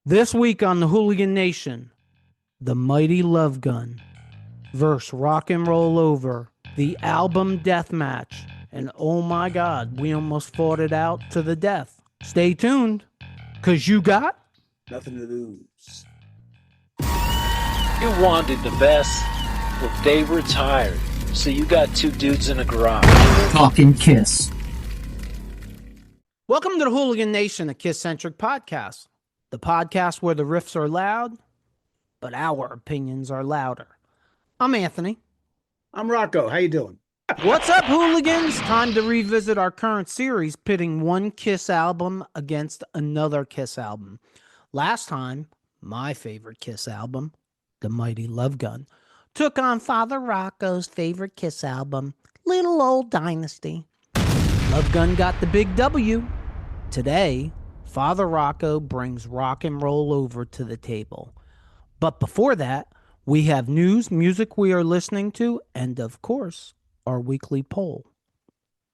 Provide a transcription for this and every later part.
This week on the Hooligan Nation, the Mighty Love Gun versus Rock and Roll Over, the album death match, and oh my God, we almost fought it out to the death. Stay tuned, cause you got nothing to lose. You wanted the best, well, they retired, so you got two dudes in a garage. Talking KISS. Welcome to the Hooligan Nation, a KISS-Centric Podcast. The podcast where the riffs are loud, but our opinions are louder. I'm Anthony. I'm Rocco. How you doing? What's up, hooligans? Time to revisit our current series, pitting one KISS album against another KISS album. Last time, my favorite KISS album, The Mighty Love Gun, took on Father Rocco's favorite KISS album, Little Old Dynasty. Love Gun got the big W. Today, Father Rocco brings Rock and Roll Over to the table. But before that, we have news, music we are listening to, and of course, our weekly poll.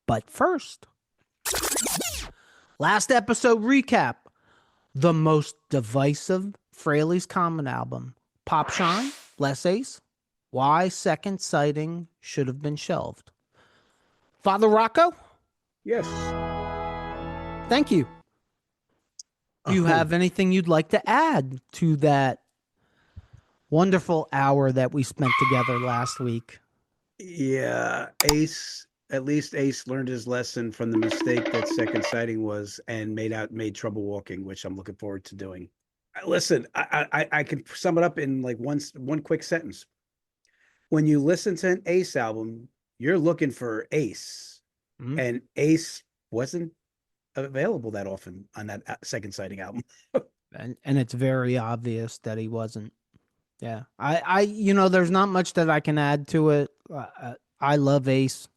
But first, last episode recap, the most divisive Frehley's Common album, Pop Shine, Less Ace, why Second Sighting should have been shelved. Father Rocco? Yes. Thank you. Do you have anything you'd like to add to that wonderful hour that we spent together last week? Yeah, at least Ace learned his lesson from the mistake that Second Sighting was and made trouble walking, which I'm looking forward to doing. Listen, I can sum it up in like one quick sentence. When you listen to an Ace album, you're looking for Ace, and Ace wasn't available that often on that Second Sighting album. and it's very obvious that he wasn't. Yeah. I there's not much that I can add to it. I love Ace.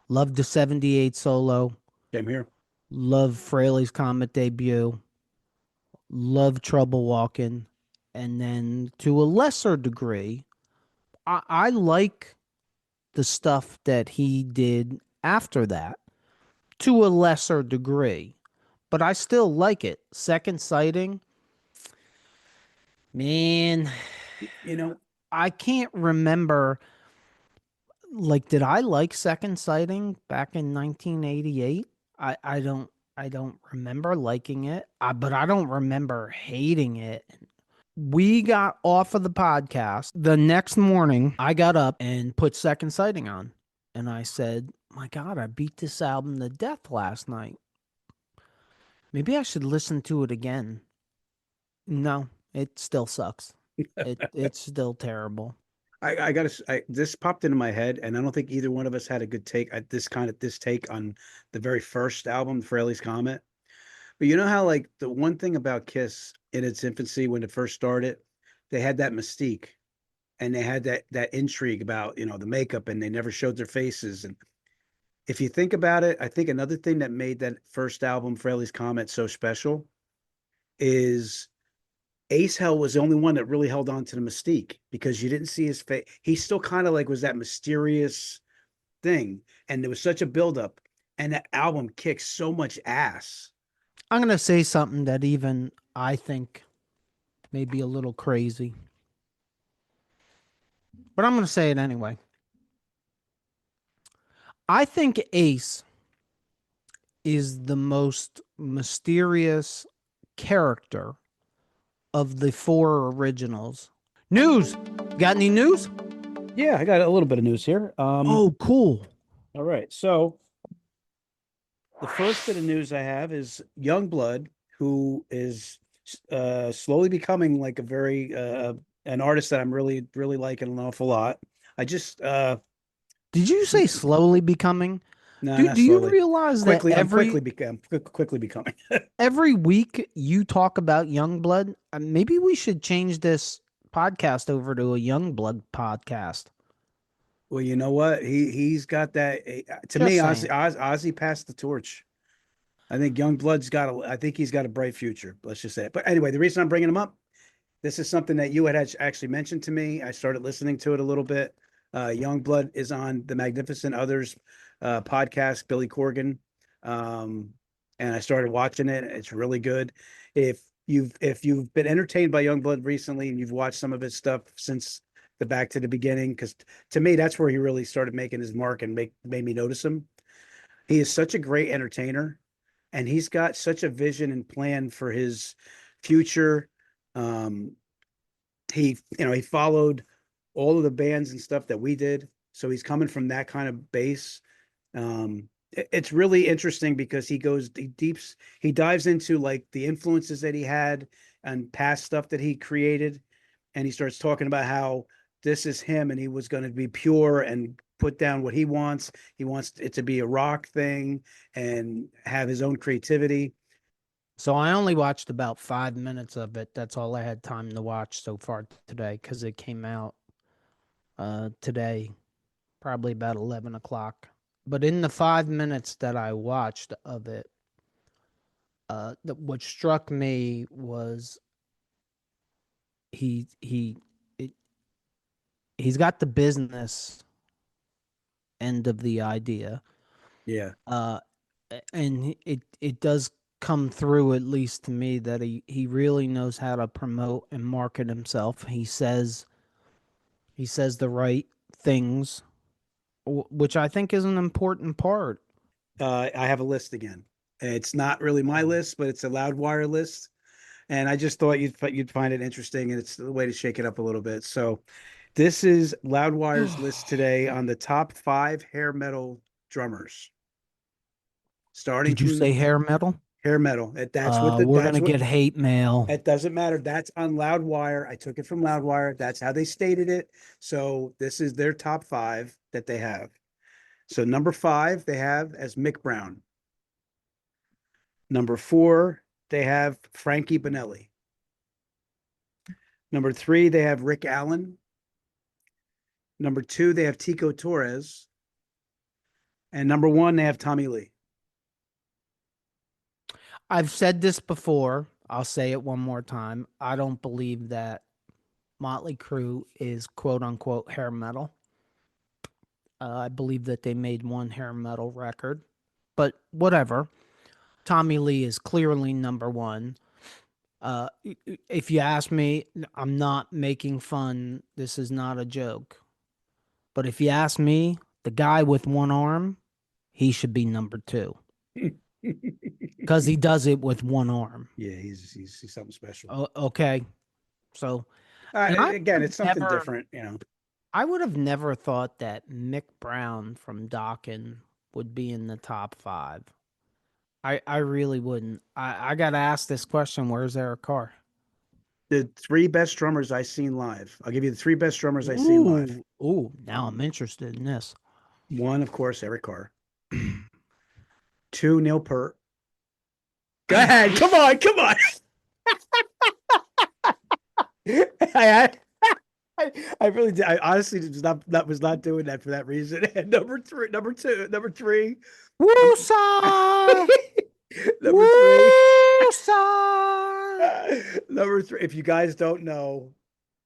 Love the 78 solo. Same here. Love Frehley's Comet debut. Love Trouble Walking. And then to a lesser degree, I like the stuff that he did after that. To a lesser degree, but I still like it. Second Sighting, man, I can't remember. Like, did I like Second Sighting back in 1988? I don't remember liking it, but I don't remember hating it. We got off of the podcast. The next morning, I got up and put Second Sighting on, and I said, my God, I beat this album to death last night. Maybe I should listen to it again. No, it still sucks. It's still terrible. This popped into my head, and I don't think either one of us had a good take at this take on the very first album, Frehley's Comet. But you know how, like, the one thing about KISS in its infancy when it first started, they had that mystique, and they had that intrigue about, the makeup, and they never showed their faces. And if you think about it, I think another thing that made that first album, Frehley's Comet, so special is Ace Hell was the only one that really held on to the mystique because you didn't see his face. He still kind of like was that mysterious thing. And there was such a buildup. And that album kicked so much ass. I'm going to say something that even I think may be a little crazy. But I'm going to say it anyway. I think Ace is the most mysterious character of the four originals. News. Got any news? Yeah, I got a little bit of news here. Oh, cool. All right. So the first bit of news I have is Youngblood, who is slowly becoming like a very an artist that I'm really, really liking an awful lot. I just Did you say slowly becoming? No, do you realize quickly, that quickly becoming every week you talk about Youngblood? Maybe we should change this podcast over to a Youngblood podcast. Well, you know what? He's got that. To me, Ozzy passed the torch. I think Youngblood's I think he's got a bright future. Let's just say it. But anyway, the reason I'm bringing him up, this is something that you had actually mentioned to me. I started listening to it a little bit. Youngblood is on the Magnificent Others podcast, Billy Corgan, and I started watching it. It's really good. If if you've been entertained by Youngblood recently and you've watched some of his stuff since the Back to the Beginning, because to me that's where he really started making his mark and made me notice him. He is such a great entertainer, and he's got such a vision and plan for his future. He followed all of the bands and stuff that we did, so he's coming from that kind of base. It's really interesting because he dives into like the influences that he had and past stuff that he created, and he starts talking about how this is him and he was going to be pure and put down what he wants. He wants it to be a rock thing and have his own creativity. So I only watched about 5 minutes of it. That's all I had time to watch so far today because it came out today, probably about 11 o'clock. But in the 5 minutes that I watched of it, what struck me was he's got the business end of the idea. Yeah. And it does come through, at least to me, that he really knows how to promote and market himself. He says the right things, which I think is an important part. I have a list again. It's not really my list, but it's a Loudwire list, and I just thought you'd find it interesting, and it's the way to shake it up a little bit. So, this is Loudwire's list today on the top 5 hair metal drummers. Starting. Did you say hair metal? Hair metal. We're gonna get hate mail. It doesn't matter. That's on Loudwire. I took it from Loudwire. That's how they stated it. So this is their top 5 that they have. So number 5 they have as Mick Brown. Number 4 they have Frankie Bonelli. Number 3 they have Rick Allen. Number 2 they have Tico Torres. And number 1 they have Tommy Lee. I've said this before. I'll say it one more time. I don't believe that Motley Crue is quote unquote hair metal. I believe that they made one hair metal record, but whatever. Tommy Lee is clearly number 1. If you ask me, I'm not making fun. This is not a joke. But if you ask me, the guy with one arm, he should be number 2. Because he does it with one arm. Yeah, he's something special. Okay. So again, it's something different, I would have never thought that Mick Brown from Dokken would be in the top 5. I really wouldn't. I got to ask this question. Where's Eric Carr? The 3 best drummers I've seen live. I'll give you the 3 best drummers I've seen live. Ooh, now I'm interested in this. 1, of course, Eric Carr. 2, Neil Peart. Go ahead. Come on. I really did. I honestly was not doing that for that reason. And number 3. Woosah! Number 3. Woosah! Number 3. If you guys don't know,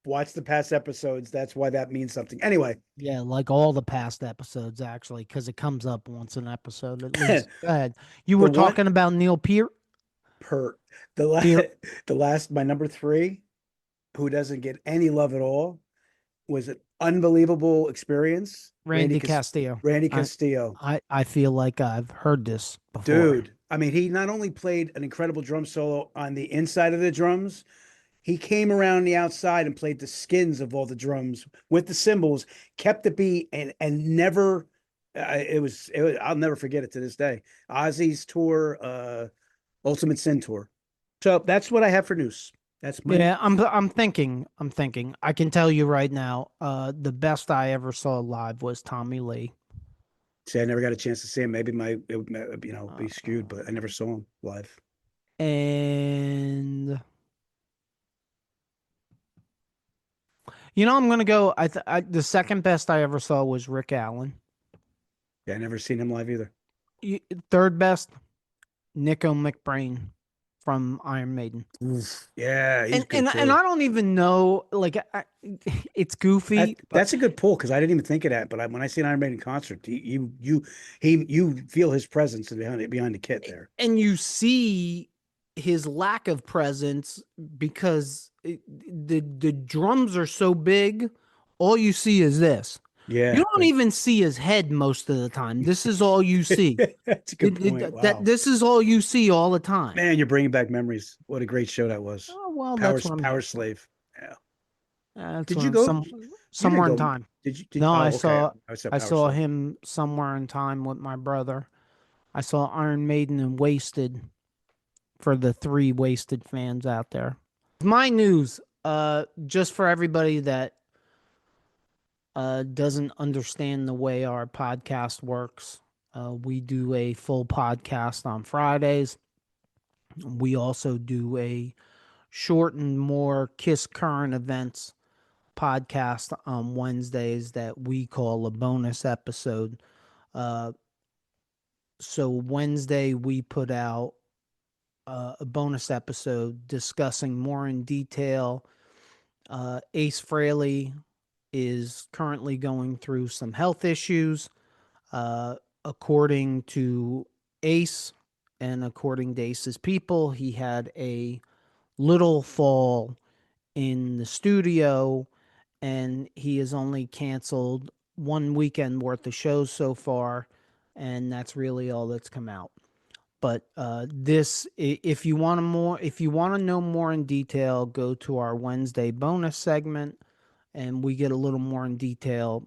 watch the past episodes. That's why that means something. Anyway. Yeah, like all the past episodes, actually, because it comes up once an episode at least. Go ahead. You were talking about Neil Peart? Peart. My number 3, who doesn't get any love at all, was an unbelievable experience. Randy Castillo. Randy Castillo. I feel like I've heard this before. Dude, I mean, he not only played an incredible drum solo on the inside of the drums, he came around the outside and played the skins of all the drums with the cymbals, kept the beat, and never. I'll never forget it to this day. Ozzy's tour, Ultimate Sin tour. So that's what I have for news. I'm thinking. I can tell you right now, the best I ever saw live was Tommy Lee. See, I never got a chance to see him. Maybe it would be skewed, but I never saw him live. And I'm gonna go. The second best I ever saw was Rick Allen. Yeah, I never seen him live either. Third best, Nico McBrain from Iron Maiden. Oof. Yeah, he's and I don't even know. Like, it's goofy. That's a good pull because I didn't even think of that. But when I see an Iron Maiden concert, you feel his presence behind the kit there, and you see his lack of presence because the drums are so big, all you see is this. Yeah, You don't even see his head most of the time. This is all you see. That's a good point. Wow. This is all you see all the time. Man, you're bringing back memories. What a great show that was. Oh well, Power that's what Power Slave. Yeah. that's Did what you I'm- go? some You somewhere in didn't go. time. Did you? No, I okay. saw said I Power saw Slave. him somewhere in time with my brother. I saw Iron Maiden and Wasted for the 3 Wasted fans out there. My news, just for everybody that doesn't understand the way our podcast works. We do a full podcast on Fridays. We also do a shortened, more KISS current events podcast on Wednesdays that we call a bonus episode. So Wednesday we put out a bonus episode discussing more in detail. Ace Frehley is currently going through some health issues. According to Ace and according to Ace's people, he had a little fall in the studio and he has only canceled 1 weekend worth of shows so far, and that's really all that's come out. But if you want to know more in detail, go to our Wednesday bonus segment, and we get a little more in detail.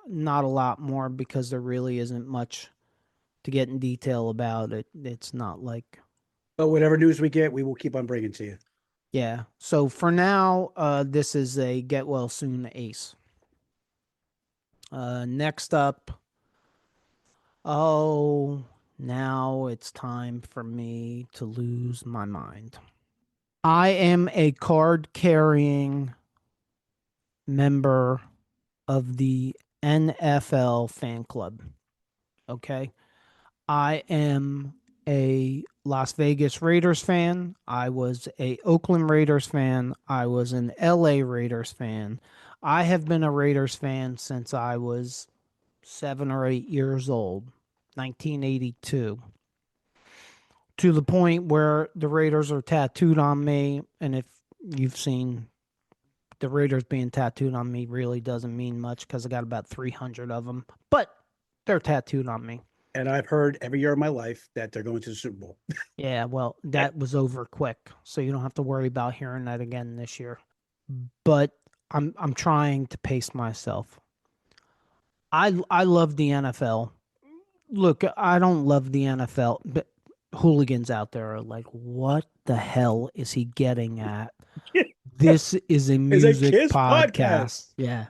Not a lot more because there really isn't much to get in detail about it. It's not like, But whatever news we get, we will keep on bringing to you. yeah. So for now, this is a get well soon Ace. Next up, now it's time for me to lose my mind. I am a card carrying member of the NFL fan club. Okay. I am a Las Vegas Raiders fan. I was a Oakland Raiders fan. I was an LA Raiders fan. I have been a Raiders fan since I was 7 or 8 years old, 1982. To the point where the Raiders are tattooed on me. And if you've seen the Raiders being tattooed on me, really doesn't mean much because I got about 300 of them, but they're tattooed on me. And I've heard every year of my life that they're going to the Super Bowl. Yeah, well, that was over quick, so you don't have to worry about hearing that again this year. But I'm trying to pace myself. I love the NFL. Look, I don't love the NFL, but hooligans out there are like, what the hell is he getting at? This is a music KISS podcast. Yeah.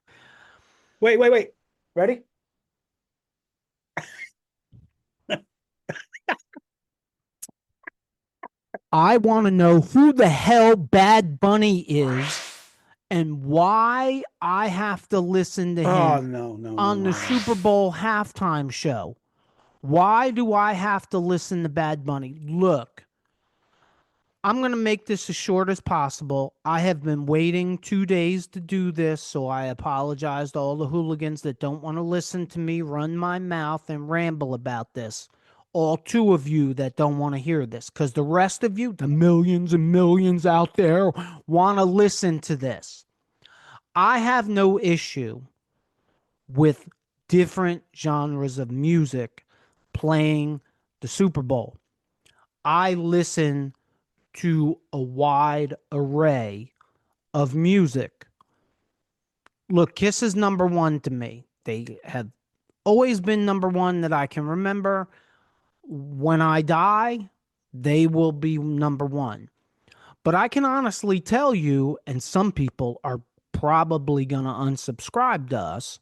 Wait. Ready? I want to know who the hell Bad Bunny is and why I have to listen to him no. on the Super Bowl halftime show. Why do I have to listen to Bad Bunny? Look, I'm going to make this as short as possible. I have been waiting 2 days to do this, so I apologize to all the hooligans that don't want to listen to me run my mouth and ramble about this. All 2 of you that don't want to hear this, because the rest of you, the millions and millions out there, want to listen to this. I have no issue with different genres of music playing the Super Bowl. I listen to a wide array of music. Look, KISS is number 1 to me. They have always been number 1 that I can remember. When I die, they will be number 1. But I can honestly tell you, and some people are probably going to unsubscribe to us.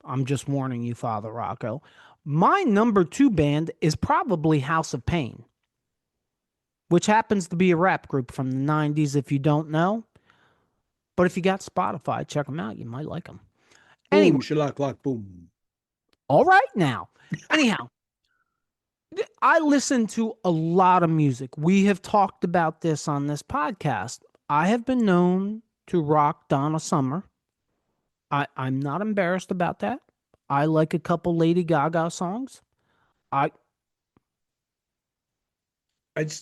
I'm just warning you, Father Rocco. My number 2 band is probably House of Pain, which happens to be a rap group from the 90s if you don't know. But if you got Spotify, check them out. You might like them. Anyway, Boom, shalak, lock, boom. all right now. Anyhow, I listen to a lot of music. We have talked about this on this podcast. I have been known to rock Donna Summer. I'm not embarrassed about that. I like a couple Lady Gaga songs.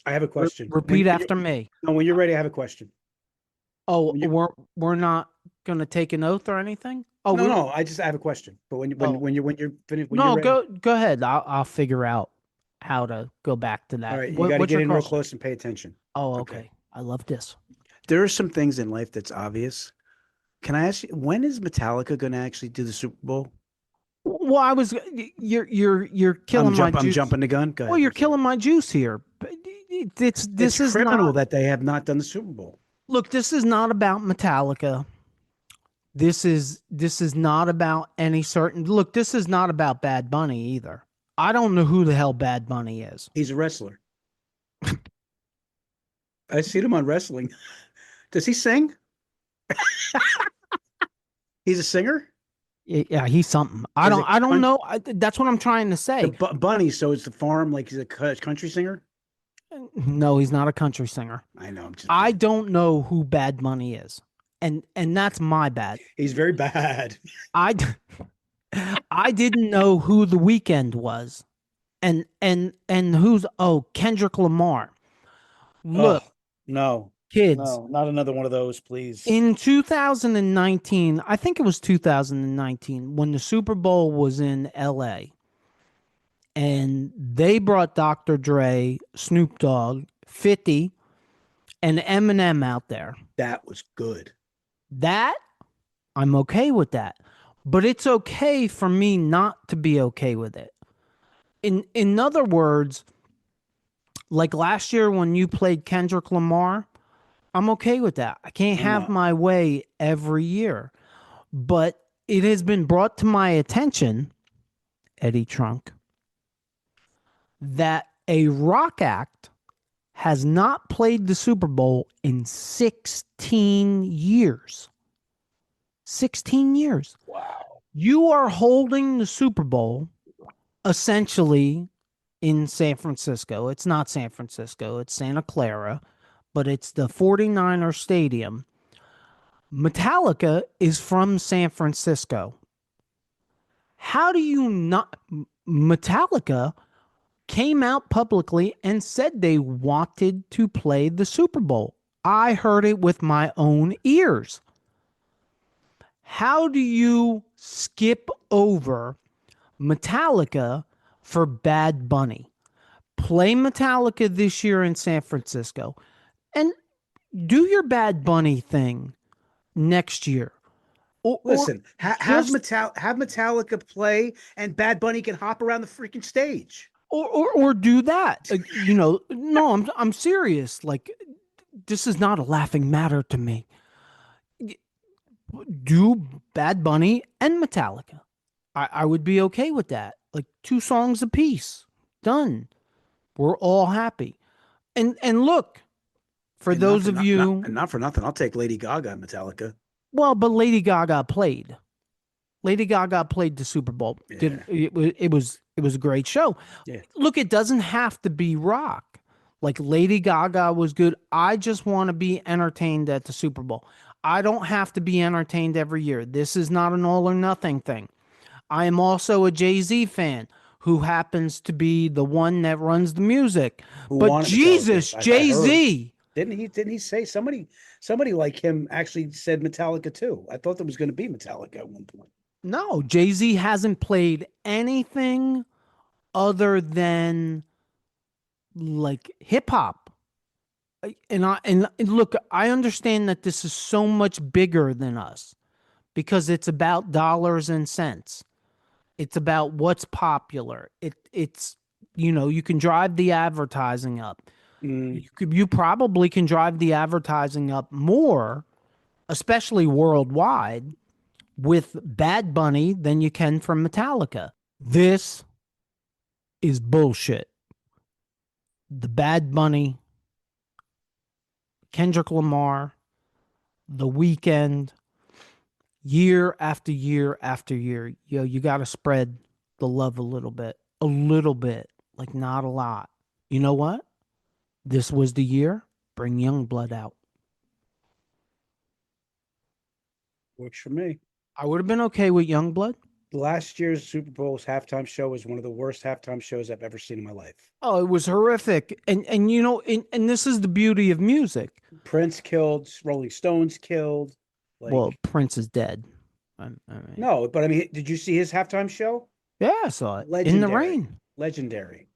I have a question. Repeat after me. No, when you're ready, I have a question. Oh, When you- we're not gonna take an oath or anything. Oh, no. I have a question. But when Oh. when you're finished, when no, you're ready, go ahead. I'll figure out how to go back to that. all right, you got to What's get your in real question? close and pay attention. Oh, okay. I love this. There are some things in life that's obvious. Can I ask you, when is Metallica going to actually do the Super Bowl? Well, you're killing my juice. I'm jumping the gun. Go ahead. Well, you're killing my juice here. This It's is criminal not, that they have not done the Super Bowl. look, this is not about Metallica. This is not about any certain, look, this is not about Bad Bunny either. I don't know who the hell Bad Bunny is. He's a wrestler. I seen him on wrestling. Does he sing? He's a singer? Yeah, he's something. I Is it don't know. That's what I'm trying to say. The Bunny, so it's the farm, like he's a country singer? No, he's not a country singer. I know. I don't know who Bad Bunny is. And that's my bad. He's very bad. I didn't know who The Weeknd was. And who's Kendrick Lamar. Look, no. kids. No, not another one of those, please. In 2019, I think it was 2019, when the Super Bowl was in LA, and they brought Dr. Dre, Snoop Dogg, 50, and Eminem out there. That was good. That, I'm okay with that. But it's okay for me not to be okay with it. In other words, like last year when you played Kendrick Lamar, I'm okay with that. I can't have my way every year. But it has been brought to my attention, Eddie Trunk, that a rock act has not played the Super Bowl in 16 years. 16 years. Wow. You are holding the Super Bowl essentially in San Francisco. It's not San Francisco, it's Santa Clara, but it's the 49er Stadium. Metallica is from San Francisco. How do you not? Metallica came out publicly and said they wanted to play the Super Bowl. I heard it with my own ears. How do you skip over Metallica for Bad Bunny? Play Metallica this year in San Francisco and do your Bad Bunny thing next year. Listen, have Metallica play and Bad Bunny can hop around the freaking stage. Or do that. No, I'm serious. Like, this is not a laughing matter to me. Do Bad Bunny and Metallica. I would be okay with that. Like 2 songs apiece. Done. We're all happy. And look, for those of you, not for nothing, I'll take Lady Gaga and Metallica. Well, but Lady Gaga played. Lady Gaga played the Super Bowl. Yeah. It was a great show. Yeah. Look, it doesn't have to be rock. Like Lady Gaga was good. I just want to be entertained at the Super Bowl. I don't have to be entertained every year. This is not an all or nothing thing. I am also a Jay-Z fan who happens to be the one that runs the music. But Jesus, Jay-Z. Didn't he say somebody like him actually said Metallica too? I thought there was going to be Metallica at one point. No, Jay-Z hasn't played anything other than like hip hop. And look, I understand that this is so much bigger than us because it's about dollars and cents. It's about what's popular. It's you can drive the advertising up. You probably can drive the advertising up more, especially worldwide, with Bad Bunny than you can from Metallica. This is bullshit. The Bad Bunny, Kendrick Lamar, The Weeknd, year after year after year, you got to spread the love a little bit, like not a lot. You know what? This was the year. Bring Youngblood out. Works for me. I would have been okay with Youngblood. last year's Super Bowl's halftime show was one of the worst halftime shows I've ever seen in my life. Oh, it was horrific. And you know, and this is the beauty of music. Prince killed, Rolling Stones killed. Like, Well, Prince is dead. I mean, no, but I mean, did you see his halftime show? yeah, I saw it. In the Legendary. rain. Legendary.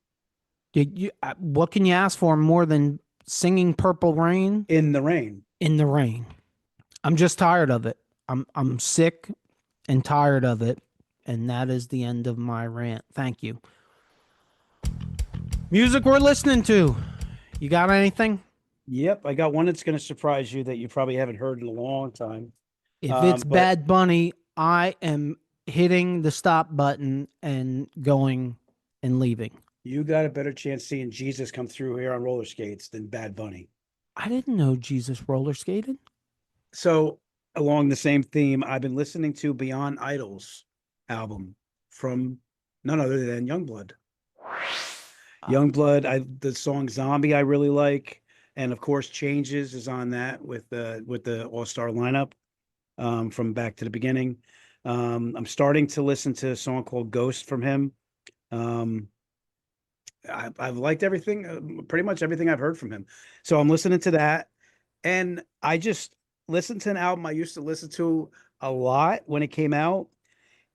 What can you ask for more than singing Purple Rain In the rain. in the rain? I'm just tired of it. I'm sick and tired of it. And that is the end of my rant. Thank you. Music we're listening to. You got anything? Yep, I got one that's going to surprise you that you probably haven't heard in a long time. If it's but- Bad Bunny, I am hitting the stop button and going and leaving. You got a better chance seeing Jesus come through here on roller skates than Bad Bunny. I didn't know Jesus roller skated. So, along the same theme, I've been listening to Beyond Idols album from none other than Youngblood. Youngblood, the song Zombie I really like, and of course Changes is on that with the all-star lineup from Back to the Beginning. I'm starting to listen to a song called Ghost from him. I've liked everything, pretty much everything I've heard from him. So I'm listening to that, and I just listened to an album I used to listen to a lot when it came out,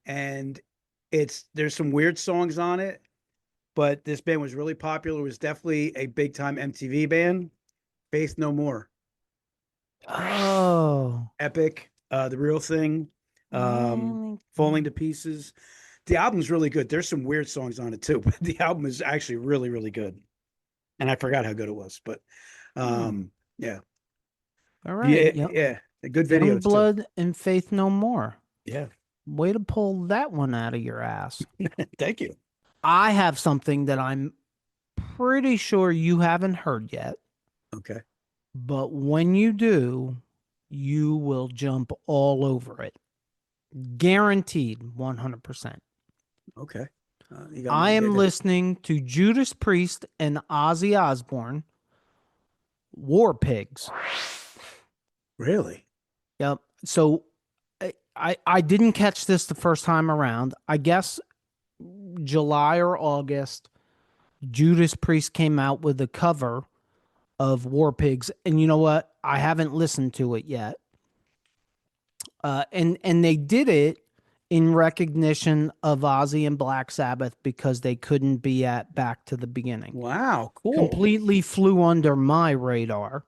and there's some weird songs on it, but this band was really popular. It was definitely a big time MTV band. Faith No More, Oh. Epic, The Real Thing, Falling to Pieces. The album's really good. There's some weird songs on it too, but the album is actually really, really good. And I forgot how good it was, but yeah. All right. Yeah. A good video. Blood and Faith No More. Yeah. Way to pull that one out of your ass. Thank you. I have something that I'm pretty sure you haven't heard yet, Okay. but when you do, you will jump all over it. Guaranteed 100%. Okay. I am listening to Judas Priest and Ozzy Osbourne, War Pigs. Really? Yep. So I didn't catch this the first time around. I guess July or August, Judas Priest came out with a cover of War Pigs. And you know what? I haven't listened to it yet. And they did it in recognition of Ozzy and Black Sabbath because they couldn't be at Back to the Beginning. Wow, cool. Completely flew under my radar.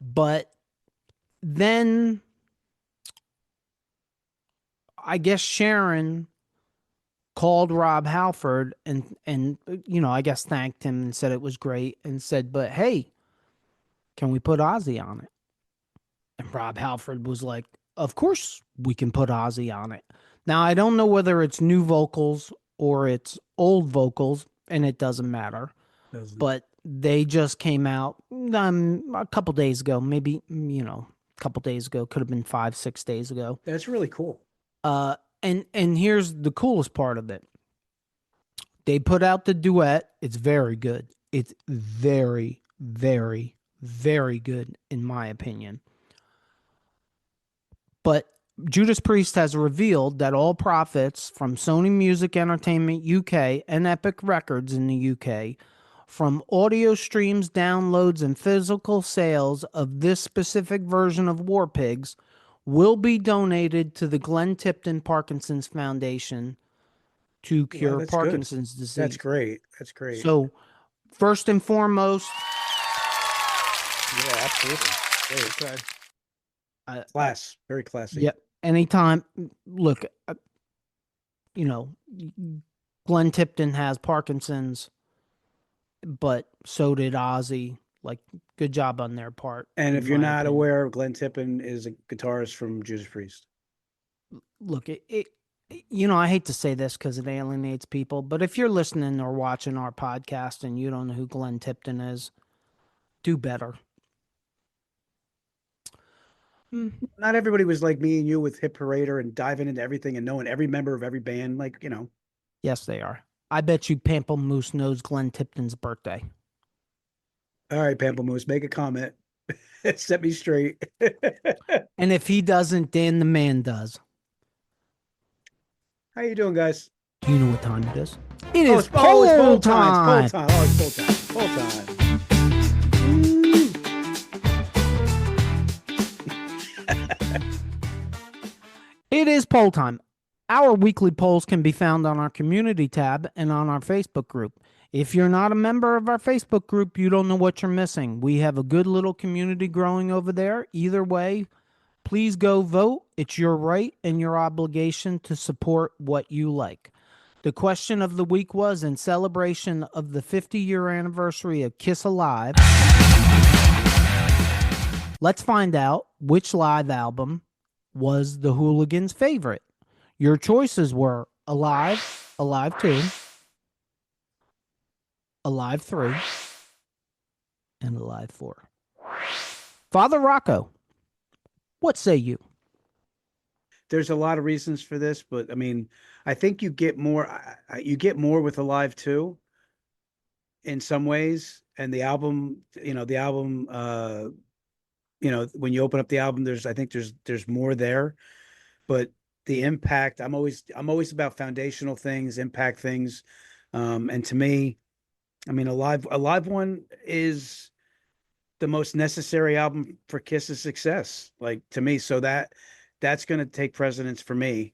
But then I guess Sharon called Rob Halford and I guess thanked him and said it was great and said, but hey, can we put Ozzy on it? And Rob Halford was like, of course we can put Ozzy on it. Now, I don't know whether it's new vocals or it's old vocals, and it doesn't matter. But they just came out a couple days ago, maybe, a couple days ago, could have been 5-6 days ago. That's really cool. And here's the coolest part of it. They put out the duet. It's very good. It's very, very, very good, in my opinion. But Judas Priest has revealed that all profits from Sony Music Entertainment UK and Epic Records in the UK from audio streams, downloads, and physical sales of this specific version of War Pigs will be donated to the Glenn Tipton Parkinson's Foundation to cure Parkinson's disease. That's great. That's great. So, first and foremost, yeah, absolutely. Great. okay. Class, very classy. Yep. Anytime, look, Glenn Tipton has Parkinson's, but so did Ozzy. Like, good job on their part. And if you're not aware, Glenn Tipton is a guitarist from Judas Priest. Look, I hate to say this because it alienates people, but if you're listening or watching our podcast and you don't know who Glenn Tipton is, do better. Not everybody was like me and you with Hip Parader and diving into everything and knowing every member of every band. Yes, they are. I bet you Pamplemousse knows Glenn Tipton's birthday. All right, Pamplemousse, make a comment. Set me straight. And if he doesn't, Dan the Man does. How you doing, guys? Do you know what time it is? It Oh, is it's poll poll time. It's poll time. Oh, it's poll time. Poll time. It is poll time. Our weekly polls can be found on our community tab and on our Facebook group. If you're not a member of our Facebook group, you don't know what you're missing. We have a good little community growing over there. Either way, please go vote. It's your right and your obligation to support what you like. The question of the week was, in celebration of the 50-year anniversary of Kiss Alive, let's find out which live album was the Hooligans' favorite. Your choices were Alive, Alive 2, Alive 3, and Alive 4. Father Rocco, what say you? There's a lot of reasons for this, but I mean, I think you get more. You get more with Alive 2 in some ways, and the album. When you open up the album, I think there's more there, but the impact. I'm always about foundational things, impact things, and to me, I mean, Alive 1 is the most necessary album for Kiss's success, like, to me. So that's going to take precedence for me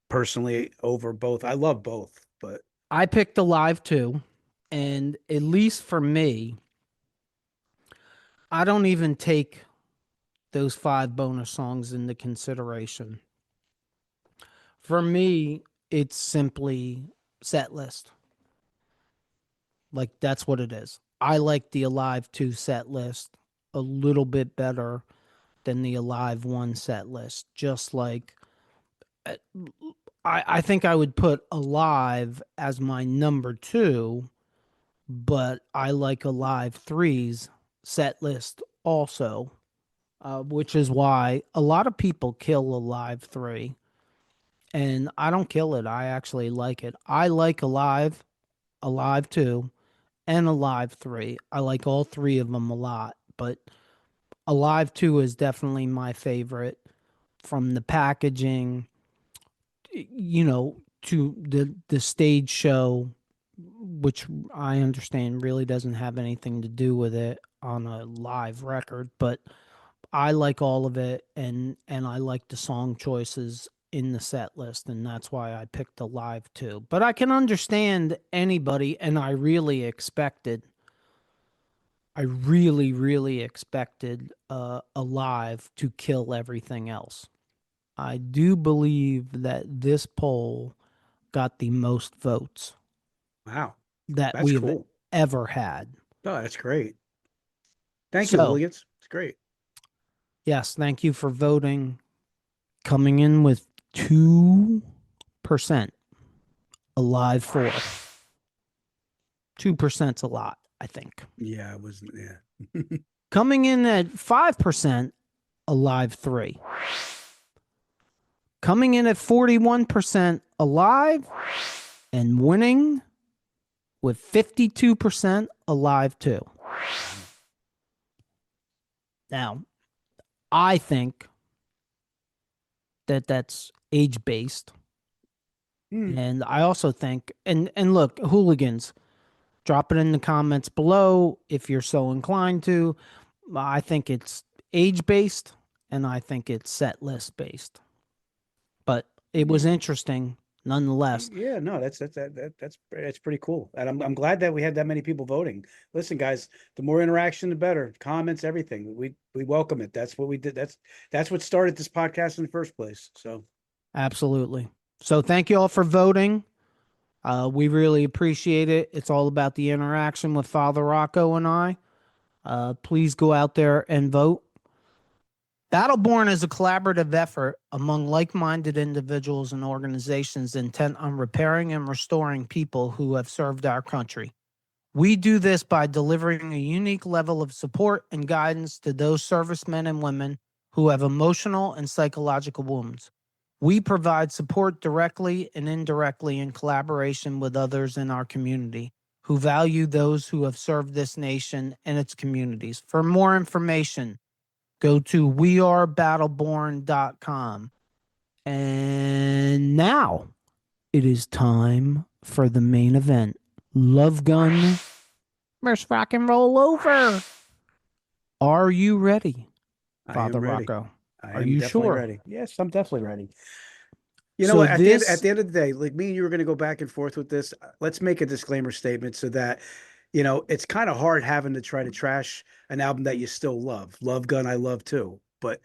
personally over both. I love both, but I picked Alive 2, and at least for me, I don't even take those 5 bonus songs into consideration. For me, it's simply set list. Like, that's what it is. I like the Alive 2 set list a little bit better than the Alive 1 set list. Just like, I think I would put Alive as my number 2, but I like Alive 3's set list also, which is why a lot of people kill Alive 3. And I don't kill it. I actually like it. I like Alive, Alive 2, and Alive 3. I like all 3 of them a lot, but Alive 2 is definitely my favorite, from the packaging, to the stage show, which I understand really doesn't have anything to do with it on a live record, but I like all of it, and I like the song choices in the set list, and that's why I picked Alive 2. But I can understand anybody, and I really really expected Alive to kill everything else. I do believe that this poll got the most votes wow, that that's we've cool. ever had. Oh, that's great. Thank you, So, Hooligans. It's great. yes, thank you for voting. Coming in with 2%, Alive 4. 2%'s a lot, I think. Yeah, it wasn't. Yeah. Coming in at 5%, Alive 3. Coming in at 41%, Alive, and winning with 52%, Alive 2. Now, I think that that's age-based. And I also think, and look, Hooligans, drop it in the comments below if you're so inclined to. I think it's age-based, and I think it's set list-based. But it was interesting nonetheless. Yeah, no, that's pretty cool, and I'm glad that we had that many people voting. Listen, guys, the more interaction, the better. Comments, everything. We welcome it. That's what we did. That's what started this podcast in the first place. So, absolutely. So thank you all for voting. We really appreciate it. It's all about the interaction with Father Rocco and I. Please go out there and vote. Battleborn is a collaborative effort among like-minded individuals and organizations intent on repairing and restoring people who have served our country. We do this by delivering a unique level of support and guidance to those servicemen and women who have emotional and psychological wounds. We provide support directly and indirectly in collaboration with others in our community who value those who have served this nation and its communities. For more information, go to wearebattleborn.com. And now It is time for the main event. Love Gun versus Rock and Roll Over. Are you ready, I Father am ready. Rocco? I Are am you definitely sure? ready. Yes, I'm definitely ready. You know So what? At the this, end of the day, like me and you were going to go back and forth with this. Let's make a disclaimer statement so that, it's kind of hard having to try to trash an album that you still love. Love Gun, I love too. But,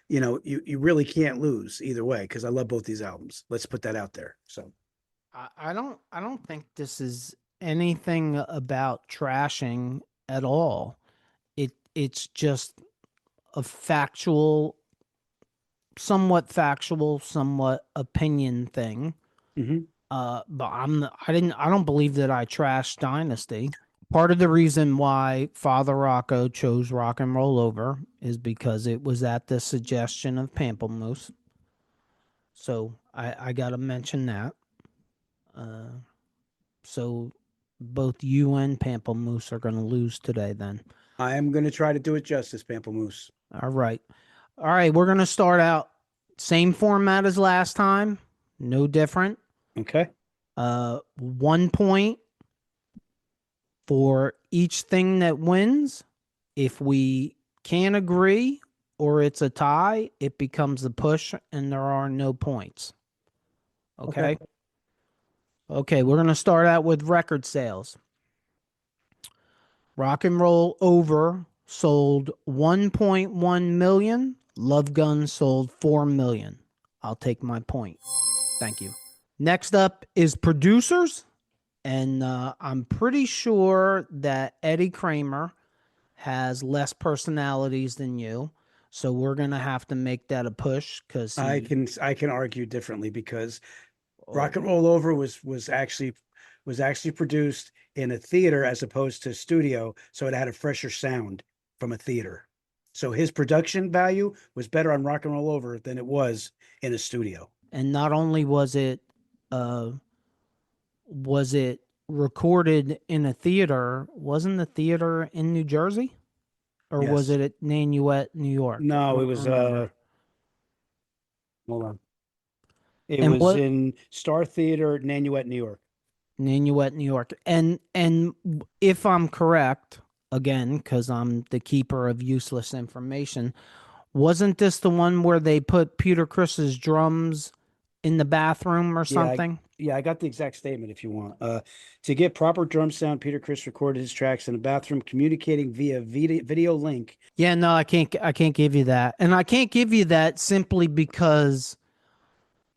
you really can't lose either way because I love both these albums. Let's put that out there. So, I don't think this is anything about trashing at all. It's just a somewhat opinion thing. mhm. But I don't believe that I trashed Dynasty. Part of the reason why Father Rocco chose Rock and Roll Over is because it was at the suggestion of Pamplemousse. So I gotta mention that. Uh, so both you and Pamplemousse are gonna lose today then. I am going to try to do it justice, Pamplemousse. All right. All right, we're gonna start out same format as last time. No different. Okay. 1 point for each thing that wins. If we can't agree or it's a tie, it becomes a push and there are no points. Okay. Okay, we're going to start out with record sales. Rock and Roll Over sold 1.1 million. Love Gun sold 4 million. I'll take my point. Thank you. Next up is producers. And I'm pretty sure that Eddie Kramer has less personalities than you. So we're going to have to make that a push because I can argue differently because Oh. Rock and Roll Over was actually produced in a theater as opposed to studio, so it had a fresher sound from a theater. So his production value was better on Rock and Roll Over than it was in a studio. And not only was it recorded in a theater, wasn't the theater in New Jersey? Or was Yes. it at Nanuet, New York? I No, it don't was remember. hold on. It And was what in Star Theater, Nanuet, New York. Nanuet, New York. And if I'm correct, again, because I'm the keeper of useless information, wasn't this the one where they put Peter Criss's drums in the bathroom or something? Yeah, I got the exact statement if you want. To get proper drum sound, Peter Criss recorded his tracks in a bathroom, communicating via video link. Yeah, no, I can't give you that. And I can't give you that simply because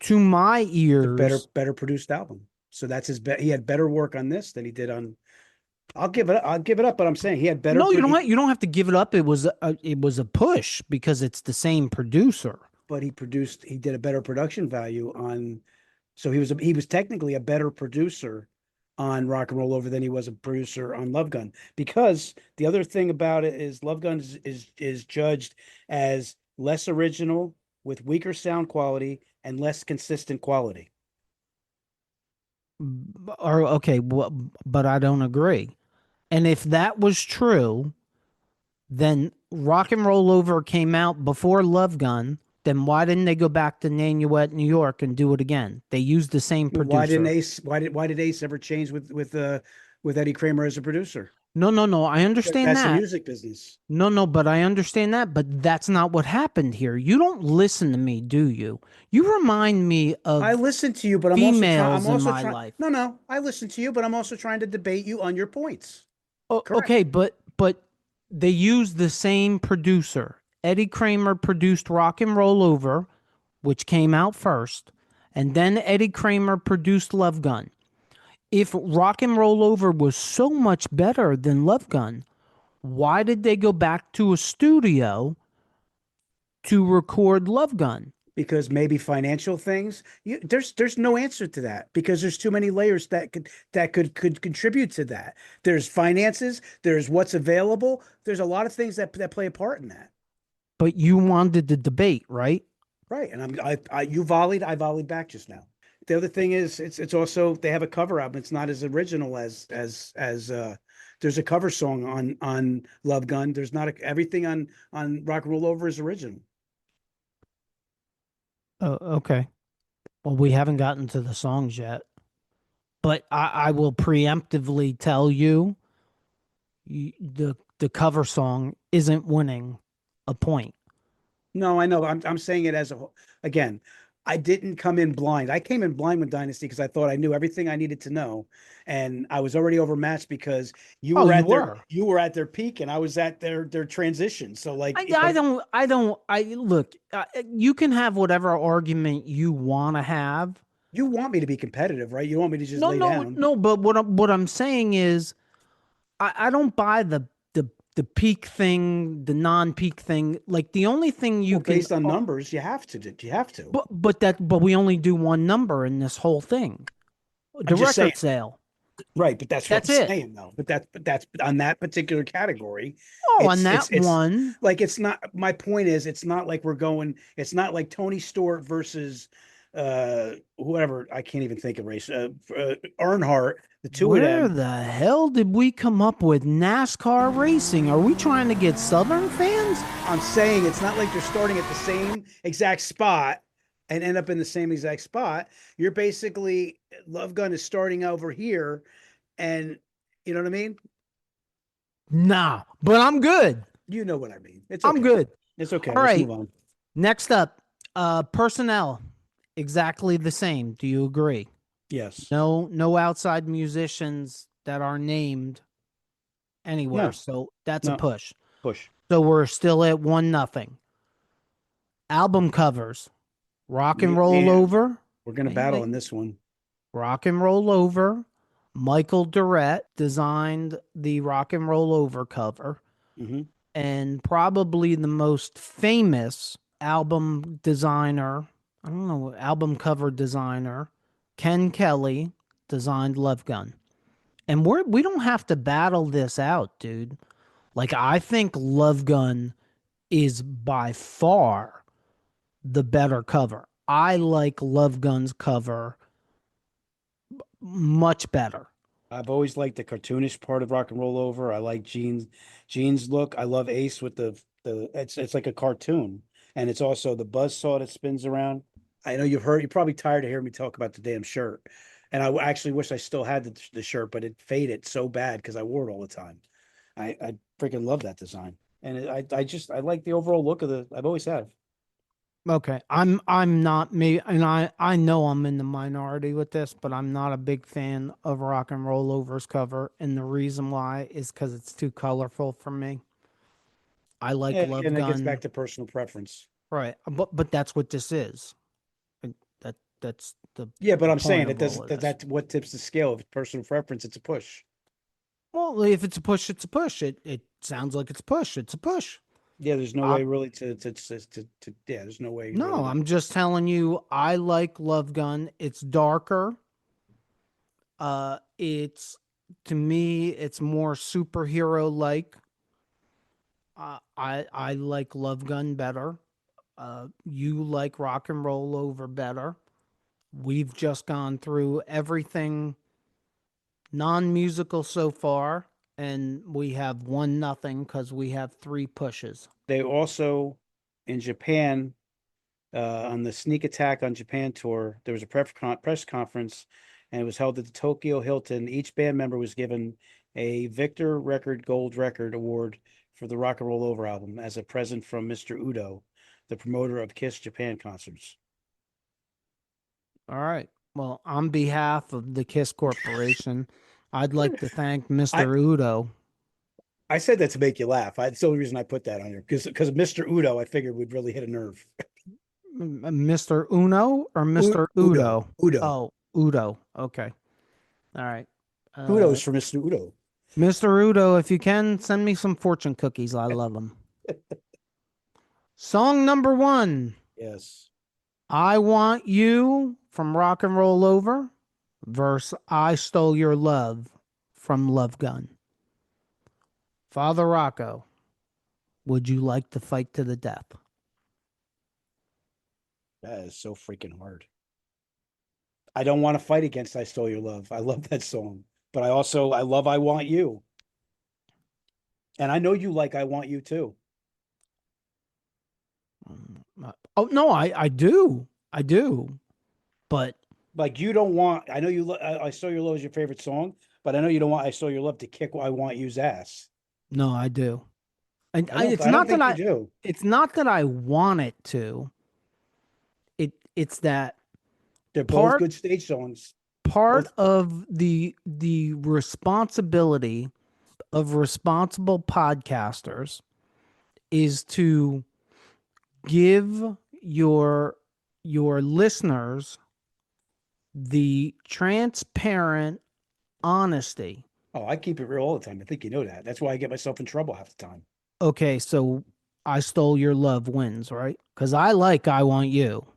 to my The ears, better produced album. So that's he had better work on this than he did on. I'll give it up, but I'm saying he had better. no, you don't have to give it up. It was a push because it's the same producer. But he did a better production value on. So he was technically a better producer on Rock and Roll Over than he was a producer on Love Gun, because the other thing about it is Love Gun is judged as less original with weaker sound quality and less consistent quality. Or okay, but I don't agree. And if that was true, then Rock and Roll Over came out before Love Gun. Then why didn't they go back to Nanuet, New York, and do it again? They used the same producer. Why did Ace ever change with Eddie Kramer as a producer? No. I understand That's the that. music business. No, but I understand that. But that's not what happened here. You don't listen to me, do you? You remind me of I listen to you, but I'm females also in my trying. life. No, I listen to you, but I'm also trying to debate you on your points. Correct. Okay, but they used the same producer. Eddie Kramer produced Rock and Roll Over, which came out first, and then Eddie Kramer produced Love Gun. If Rock and Roll Over was so much better than Love Gun, why did they go back to a studio to record Love Gun? Because maybe financial things. There's no answer to that because there's too many layers that could contribute to that. There's finances. There's what's available. There's a lot of things that play a part in that. But you wanted the debate, right? Right, and you volleyed. I volleyed back just now. The other thing is, it's also they have a cover album. It's not as original as there's a cover song on Love Gun. There's not everything on Rock and Roll Over is original. Okay. Well, we haven't gotten to the songs yet, but I will preemptively tell you, the cover song isn't winning a point. No, I know. I'm saying it as a again. I didn't come in blind. I came in blind with Dynasty because I thought I knew everything I needed to know, and I was already overmatched because you Oh, were you at their were. you were at their peak and I was at their transition. So like, I look. You can have whatever argument you want to have. you want me to be competitive, right? You want me to just No, lay no, down. no. But what I'm saying is, I don't buy the peak thing, the non-peak thing. Like the only thing you Well, can, based on numbers, you have to. You have to. but we only do one number in this whole thing. I'm The just saying, record sale. right? But that's what That's I'm it. saying, though. But that's on that particular category. Oh, on It's that one. like it's not. My point is, it's not like we're going. It's not like Tony Stewart versus whoever. I can't even think of race. Earnhardt. The two of Where them. the hell did we come up with NASCAR racing? Are we trying to get Southern fans? I'm saying it's not like they're starting at the same exact spot and end up in the same exact spot. You're basically Love Gun is starting over here, and you know what I mean. Nah, but I'm good. You know what I mean. It's I'm okay. good. It's okay. All Let's right. move on. Next up, personnel. Exactly the same. Do you agree? Yes. No outside musicians that are named anywhere. No. So that's a No. push. Push. So we're still at 1-0. Album covers. Rock and Roll Man, Over. we're gonna battle on this one. Rock and Roll Over. Michael Durrett designed the Rock and Roll Over cover. Mm-hmm. And probably the most famous album designer, I don't know, album cover designer, Ken Kelly, designed Love Gun. And we don't have to battle this out, dude. Like, I think Love Gun is by far the better cover. I like Love Gun's cover much better. I've always liked the cartoonish part of Rock and Roll Over. I like Gene's look. I love Ace with the it's like a cartoon, and it's also the buzz saw that spins around. I know you're probably tired of hearing me talk about the damn shirt, and I actually wish I still had the shirt, but it faded so bad because I wore it all the time. I freaking love that design, and I like the overall look of the. I've always have. Okay, I'm not me, and I know I'm in the minority with this, but I'm not a big fan of Rock and Roll Over's cover, and the reason why is because it's too colorful for me. I like Yeah, Love and that gets back Gun, to personal preference. right? But that's what this is. And that's the Yeah, but the I'm saying point it of all doesn't. of That, this. that's what tips the scale. If it's personal preference, it's a push. Well, if it's a push, it's a push. It sounds like it's a push. It's a push. Yeah, there's no I, way really to yeah, there's no way no, really I'm just telling you. I like Love Gun. It's darker. It's to me, it's more superhero like. I like Love Gun better. You like Rock and Roll Over better. We've just gone through everything non-musical so far, and we have 1-0 because we have 3 pushes. they also in Japan on the Sneak Attack on Japan tour, there was a press conference and it was held at the Tokyo Hilton. Each band member was given a Victor Record Gold Record Award for the Rock and Roll Over album as a present from Mr. Udo, the promoter of KISS Japan concerts. All right. Well, on behalf of the KISS Corporation, I'd like to thank I, Mr. Udo. I said that to make you laugh. It's the only reason I put that on here because Mr. Udo, I figured would really hit a nerve. Mr. Uno or Mr. Udo. Udo? Udo. Oh, Udo. Okay. All right. Kudos for Mr. Udo. Mr. Udo, if you can, send me some fortune cookies. I love them. Song number 1. Yes. I Want You from Rock and Roll Over versus I Stole Your Love from Love Gun. Father Rocco, would you like to fight to the death? That is so freaking hard. I don't want to fight against I Stole Your Love. I love that song. But I love I Want You. And I know you like I Want You too. Oh no, I do. I do. But Like you don't want. I know you. I Stole Your Love is your favorite song, but I know you don't want I Stole Your Love to kick I Want You's ass. no, I do. And it's I don't not that think you do. it's not that I want it to. It's that They're both part good stage songs. part Both- of the responsibility of responsible podcasters is to give your listeners the transparent honesty. Oh, I keep it real all the time. I think you know that. That's why I get myself in trouble half the time. Okay, so I Stole Your Love wins, right? Because I like I Want You,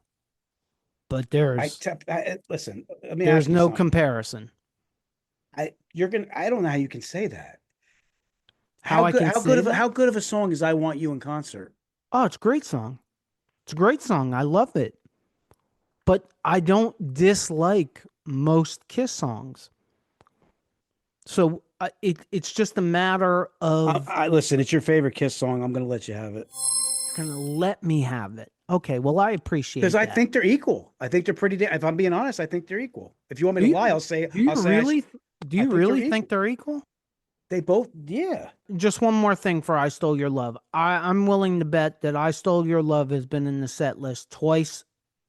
but Listen. Let me there's ask you no something. comparison. I don't know how you can say that. How I can how say good of that? how good of a song is I Want You in concert? Oh, it's a great song. It's a great song. I love it. But I don't dislike most KISS songs. So it's just a matter of I listen. It's your favorite KISS song. I'm going to let you have it you're gonna let me have it. Okay, well I appreciate because I that. think they're equal. I think they're pretty. If I'm being honest, I think they're equal. If you want me to lie, I'll say. Do you I'll say really? Do you think they're really equal. think they're equal? They both. Yeah. Just one more thing for I Stole Your Love. I'm willing to bet that I Stole Your Love has been in the set list twice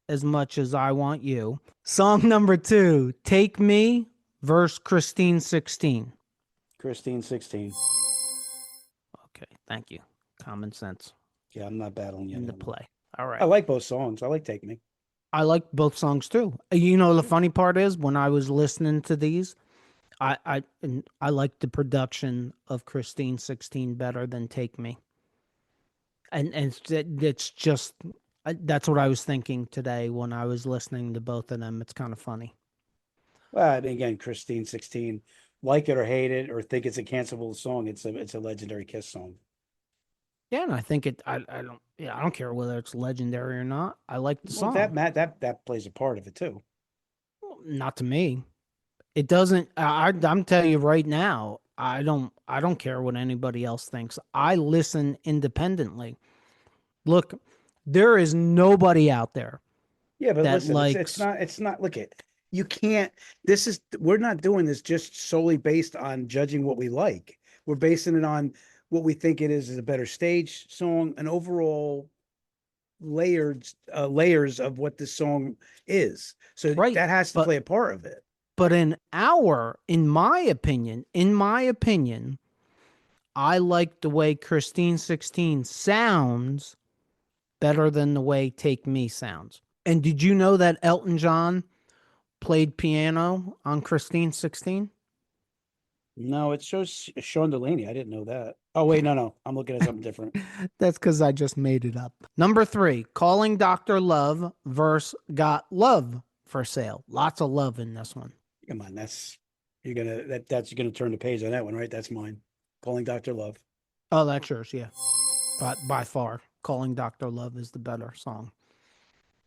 as much as I Want You. Song number 2, Take Me versus Christine 16. Christine 16. Okay, thank you. Common sense Yeah, I'm not battling you. into play. All right. I like both songs. I like Take Me. I like both songs too. You know, the funny part is when I was listening to these, I like the production of Christine 16 better than Take Me. And it's just that's what I was thinking today when I was listening to both of them. It's kind of funny. Well, I mean, again, Christine 16, like it or hate it or think it's a cancelable song, it's a legendary KISS song. Yeah, and I think I don't care whether it's legendary or not. I like the Well, song. that plays a part of it too. Not to me. It doesn't. I'm telling you right now. I don't care what anybody else thinks. I listen independently. Look, there is nobody out there. Yeah, but that listen, likes. it's not. Look at you can't. We're not doing this just solely based on judging what we like. We're basing it on what we think it is a better stage song, an overall layers of what this song is. So Right, that has to but- play a part of it. But in my opinion, I like the way Christine 16 sounds better than the way Take Me sounds. And did you know that Elton John played piano on Christine 16? No, it shows Sean Delaney. I didn't know that. Oh wait, no, I'm looking at something different. That's because I just made it up. Number 3, Calling Dr. Love versus Got Love for Sale. Lots of love in this one. Come on, you're gonna turn the page on that one, right? That's mine. Calling Dr. Love. Oh, that's yours, yeah. But by far, Calling Dr. Love is the better song.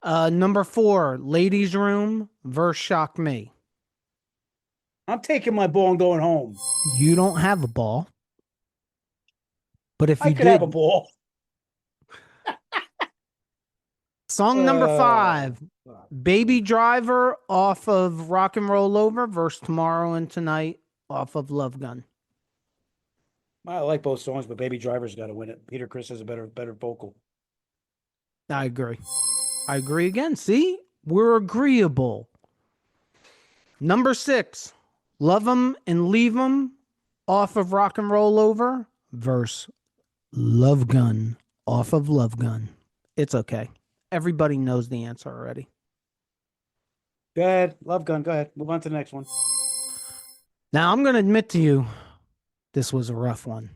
Number 4, Ladies Room versus Shock Me. I'm taking my ball and going home. You don't have a ball. But if I you could did, have a ball. song number 5, Baby Driver off of Rock and Roll Over versus Tomorrow and Tonight off of Love Gun. I like both songs, but Baby Driver's got to win it. Peter Criss has a better vocal. I agree. I agree again. See, we're agreeable. Number 6, Love 'Em and Leave 'Em off of Rock and Roll Over versus Love Gun off of Love Gun. It's okay. Everybody knows the answer already. Go ahead. Love Gun. Go ahead. Move on to the next one. Now, I'm going to admit to you, this was a rough one.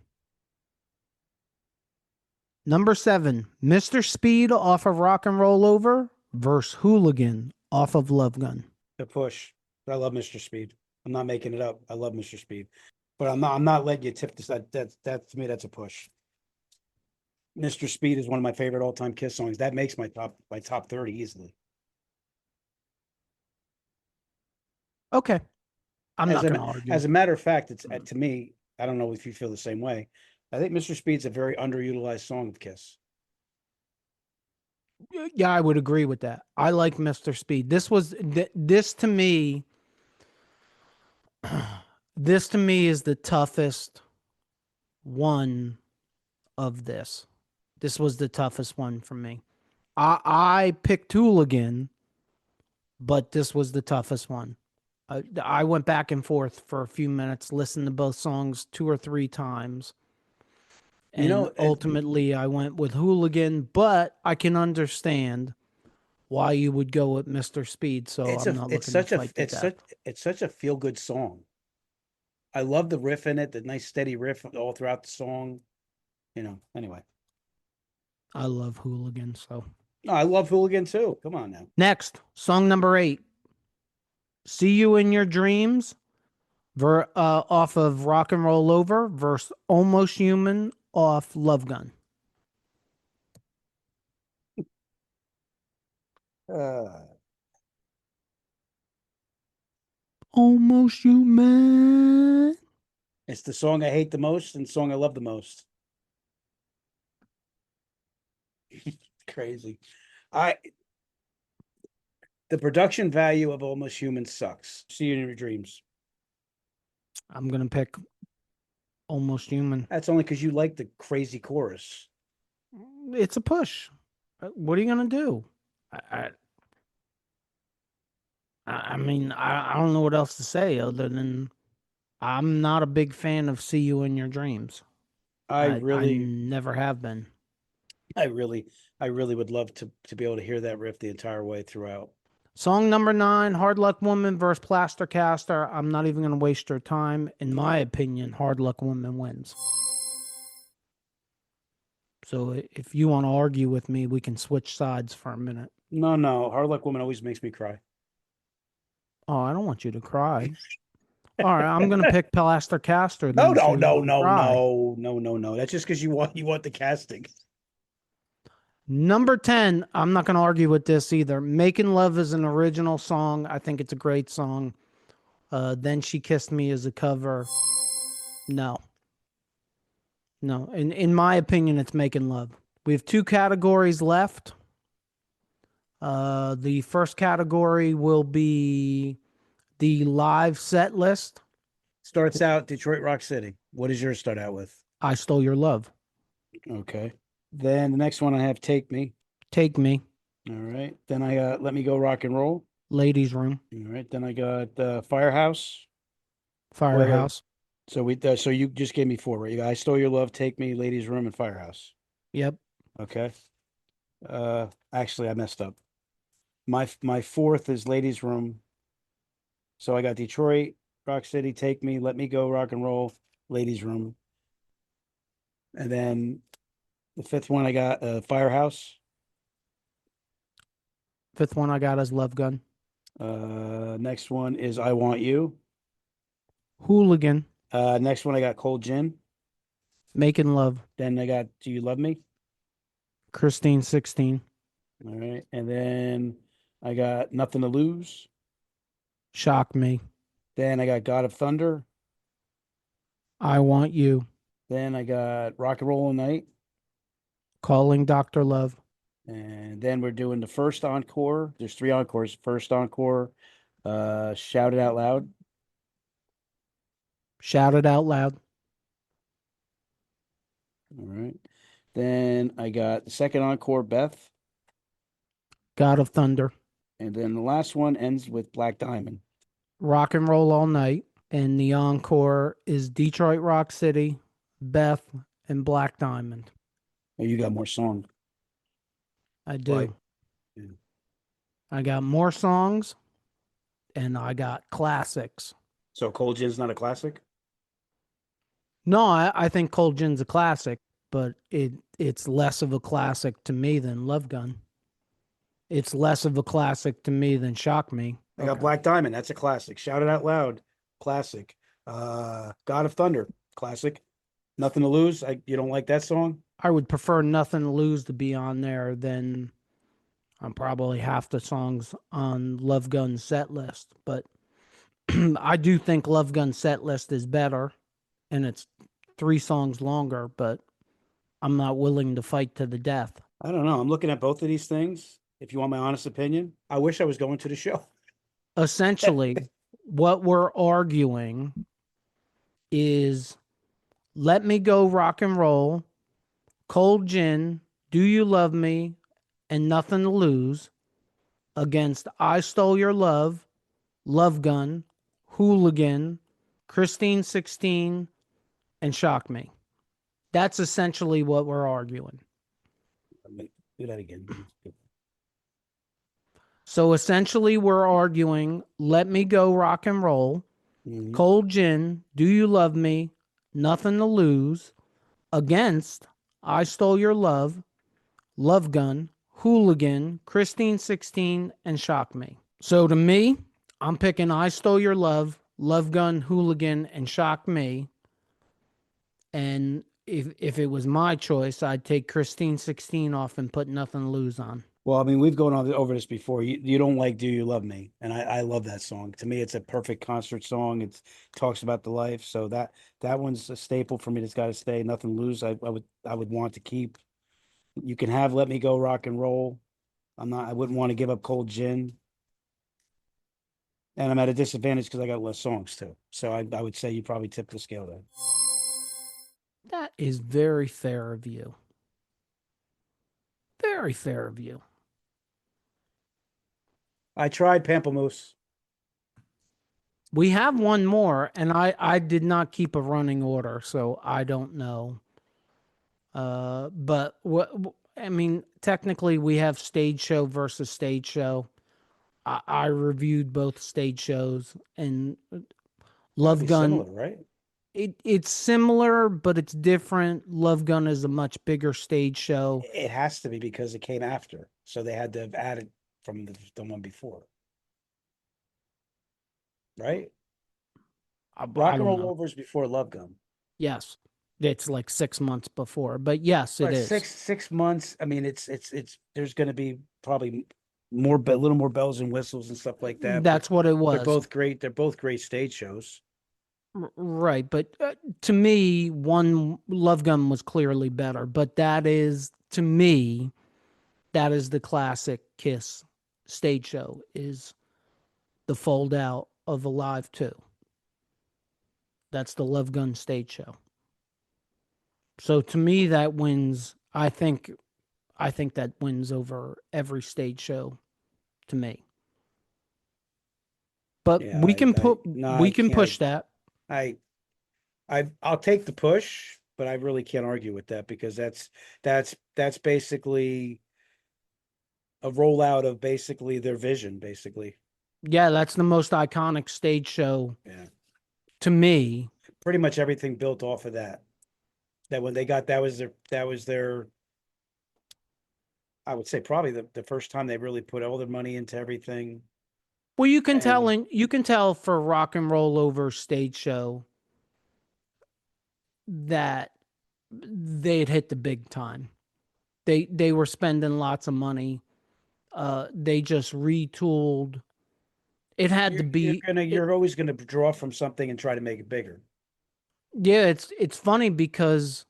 Number 7, Mr. Speed off of Rock and Roll Over versus Hooligan off of Love Gun. The push. I love Mr. Speed. I'm not making it up. I love Mr. Speed. But I'm not letting you tip this. That to me, that's a push. Mr. Speed is one of my favorite all-time KISS songs. That makes my top 30 easily. Okay. I'm not going to argue. As a matter of fact, it's to me, I don't know if you feel the same way. I think Mr. Speed's a very underutilized song of KISS. Yeah, I would agree with that. I like Mr. Speed. This to me, this to me is the toughest one of this. This was the toughest one for me. I picked Hooligan, but this was the toughest one. I went back and forth for a few minutes, listened to both songs 2 or 3 times. And ultimately, I went with Hooligan, but I can understand why you would go with Mr. Speed. So I'm not looking to fight to death. It's such a feel good song. I love the riff in it, the nice steady riff all throughout the song. Anyway. I love Hooligan. So No, I love Hooligan too. Come on now. next, song number 8, "See You in Your Dreams," off of Rock and Roll Over versus "Almost Human" off Love Gun. Almost Human. It's the song I hate the most and the song I love the most. Crazy. The production value of Almost Human sucks. See You in Your Dreams. I'm going to pick Almost Human. That's only because you like the crazy chorus. It's a push. What are you going to do? I mean, I don't know what else to say other than I'm not a big fan of "See You in Your Dreams." I never have been. I really would love to be able to hear that riff the entire way throughout. Song number 9, "Hard Luck Woman" versus Plaster Caster. I'm not even going to waste your time. In my opinion, Hard Luck Woman wins. So if you want to argue with me, we can switch sides for a minute. No. Hard Luck Woman always makes me cry. Oh, I don't want you to cry. All right, I'm going to pick Plaster Caster. No. That's just because you want the casting. Number 10, I'm not going to argue with this either. "Making Love" is an original song. I think it's a great song. "Then She Kissed Me" is a cover. No. In my opinion, it's "Making Love." We have 2 categories left. The first category will be the live set list. Starts out Detroit Rock City. What does yours start out with? "I Stole Your Love." Okay. Then the next one I have Take Me. "Take Me." All right. Then I got Let Me Go Rock and Roll. "Ladies Room." All right. Then I got Firehouse. "Firehouse." So so you just gave me 4, right? You got I Stole Your Love, Take Me, Ladies Room, and Firehouse. Yep. Okay. Actually I messed up. My 4th is Ladies Room. So I got Detroit, Rock City, Take Me, Let Me Go Rock and Roll, Ladies Room. And then the 5th one I got Firehouse. 5th one I got is Love Gun. Next one is I Want You. Hooligan. Next one I got Cold Gin. Making Love. Then I got Do You Love Me? Christine 16. All right. And then I got Nothing to Lose. Shock Me. Then I got God of Thunder. I Want You. Then I got Rock and Roll All Night. Calling Dr. Love. And then we're doing the first encore. There's 3 encores. First encore, Shout It Out Loud. Shout It Out Loud. All right. Then I got the second encore, Beth. God of Thunder. And then the last one ends with Black Diamond. Rock and Roll All Night. And the encore is Detroit Rock City, Beth, and Black Diamond. Oh, you got more songs. I do. Right. Yeah. I got more songs, and I got classics. So Cold Gin's not a classic? No, I think Cold Gin's a classic, but it's less of a classic to me than Love Gun. It's less of a classic to me than Shock Me. I got Black Diamond. That's a classic. Shout It Out Loud. Classic. God of Thunder. Classic. Nothing to Lose. You don't like that song? I would prefer Nothing to Lose to be on there than probably half the songs on Love Gun's set list. But I do think Love Gun's set list is better, and it's 3 songs longer, but I'm not willing to fight to the death. I don't know. I'm looking at both of these things. If you want my honest opinion, I wish I was going to the show. Essentially, what we're arguing is Let Me Go Rock and Roll, Cold Gin, Do You Love Me, and Nothing to Lose against I Stole Your Love, Love Gun, Hooligan, Christine 16, and Shock Me. That's essentially what we're arguing. Do that again. So essentially, we're arguing Let Me Go Rock and Roll, Mhm. Cold Gin, Do You Love Me, Nothing to Lose against I Stole Your Love, Love Gun, Hooligan, Christine 16, and Shock Me. So to me, I'm picking I Stole Your Love, Love Gun, Hooligan, and Shock Me. And if it was my choice, I'd take Christine 16 off and put Nothing to Lose on. Well, I mean, we've gone over this before. You don't like Do You Love Me? And I love that song. To me, it's a perfect concert song. It talks about the life. So that one's a staple for me. That's got to stay. Nothing to Lose. I would want to keep. You can have Let Me Go Rock and Roll. I wouldn't want to give up Cold Gin. And I'm at a disadvantage because I got less songs too. So I would say you probably tip the scale there. That is very fair of you. Very fair of you. I tried Pamplemousse. We have one more, and I did not keep a running order, so I don't know. But I mean, technically, we have stage show versus stage show. I reviewed both stage shows, and Love Pretty Gun. similar, right? It's similar, but it's different. Love Gun is a much bigger stage show. It has to be because it came after, so they had to have added from the one before, right? Rock and Roll Over is before Love Gun. Yes, it's like 6 months before, but yes, it is 6 months. I mean, it's there's going to be probably a little more bells and whistles and stuff like that. That's what it was. They're both great. They're both great stage shows. Right, but to me, one Love Gun was clearly better. But that is, to me, that is the classic KISS stage show, is the fold out of Alive 2. That's the Love Gun stage show. So to me, that wins. I think that wins over every stage show to me. But Yeah, we can can't. push that. I'll take the push, but I really can't argue with that because that's basically a rollout of basically their vision, basically. Yeah, that's the most iconic stage show. Yeah. To me. Pretty much everything built off of that. That when they got that was their I would say probably the first time they really put all their money into everything. Well, you can tell for Rock and Roll Over stage show that they'd hit the big time. They were spending lots of money. They just retooled. It had to be. You're always gonna draw from something and try to make it bigger. Yeah, it's funny because.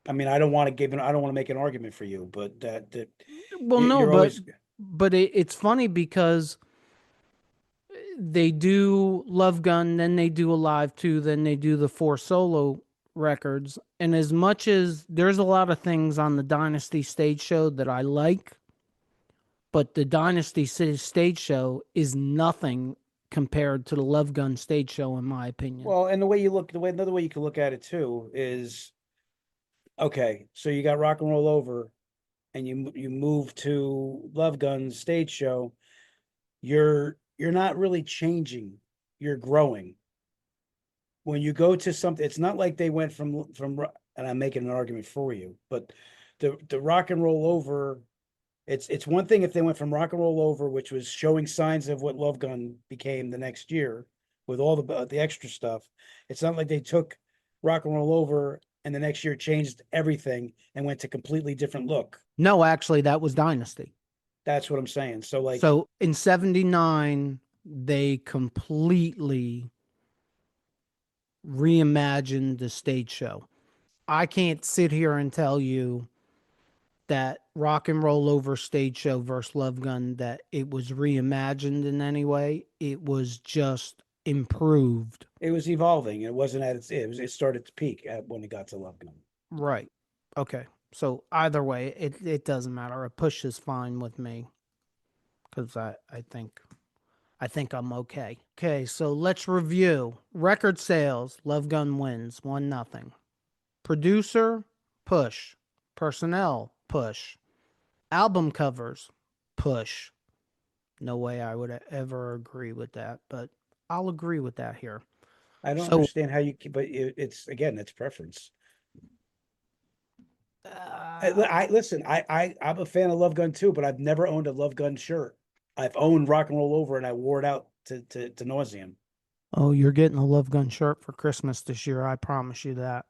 I mean, I don't want to make an argument for you, but but it's funny because they do Love Gun, then they do Alive 2, then they do the 4 solo records. And as much as there's a lot of things on the Dynasty stage show that I like, but the Dynasty stage show is nothing compared to the Love Gun stage show, in my opinion. Well, and another way you can look at it too is, okay, so you got Rock and Roll Over, and you move to Love Gun stage show. You're not really changing. You're growing. When you go to something, it's not like they went from, and I'm making an argument for you, but the Rock and Roll Over, it's one thing if they went from Rock and Roll Over, which was showing signs of what Love Gun became the next year with all the extra stuff. It's not like they took Rock and Roll Over and the next year changed everything and went to completely different look. No, actually, that was Dynasty. That's what I'm saying. So in 79, they completely reimagined the stage show. I can't sit here and tell you that Rock and Roll Over stage show versus Love Gun, that it was reimagined in any way. It was just improved. It was evolving. It wasn't at its. It started to peak when it got to Love Gun. Right. Okay. So either way, it doesn't matter. A push is fine with me because I think I'm okay. Okay, so let's review. Record sales, Love Gun wins 1-0. Producer, push. Personnel, push. Album covers, push. No way I would ever agree with that, but I'll agree with that here. I don't understand how you, but it's again, it's preference. I listen. I'm a fan of Love Gun too, but I've never owned a Love Gun shirt. I've owned Rock and Roll Over, and I wore it out to nauseum. Oh, you're getting a Love Gun shirt for Christmas this year. I promise you that.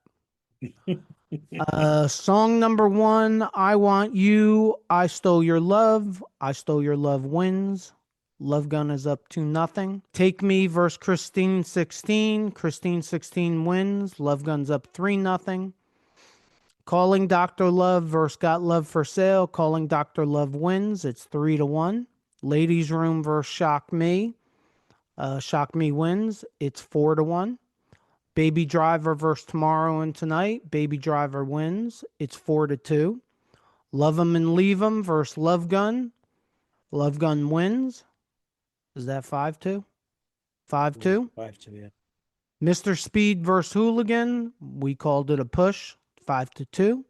Song number 1, I Want You, I Stole Your Love. I Stole Your Love wins. Love Gun is up 2-0. Take Me versus Christine 16. Christine 16 wins. Love Gun's up 3-0. Calling Dr. Love versus Got Love for Sale. Calling Dr. Love wins. It's 3-1. Ladies Room versus Shock Me. Shock Me wins. It's 4-1. Baby Driver versus Tomorrow and Tonight. Baby Driver wins. It's 4-2. Love 'Em and Leave 'Em versus Love Gun. Love Gun wins. Is that 5-2? 5-2? 5-2, yeah. Mr. Speed versus Hooligan. We called it a push. 5-2.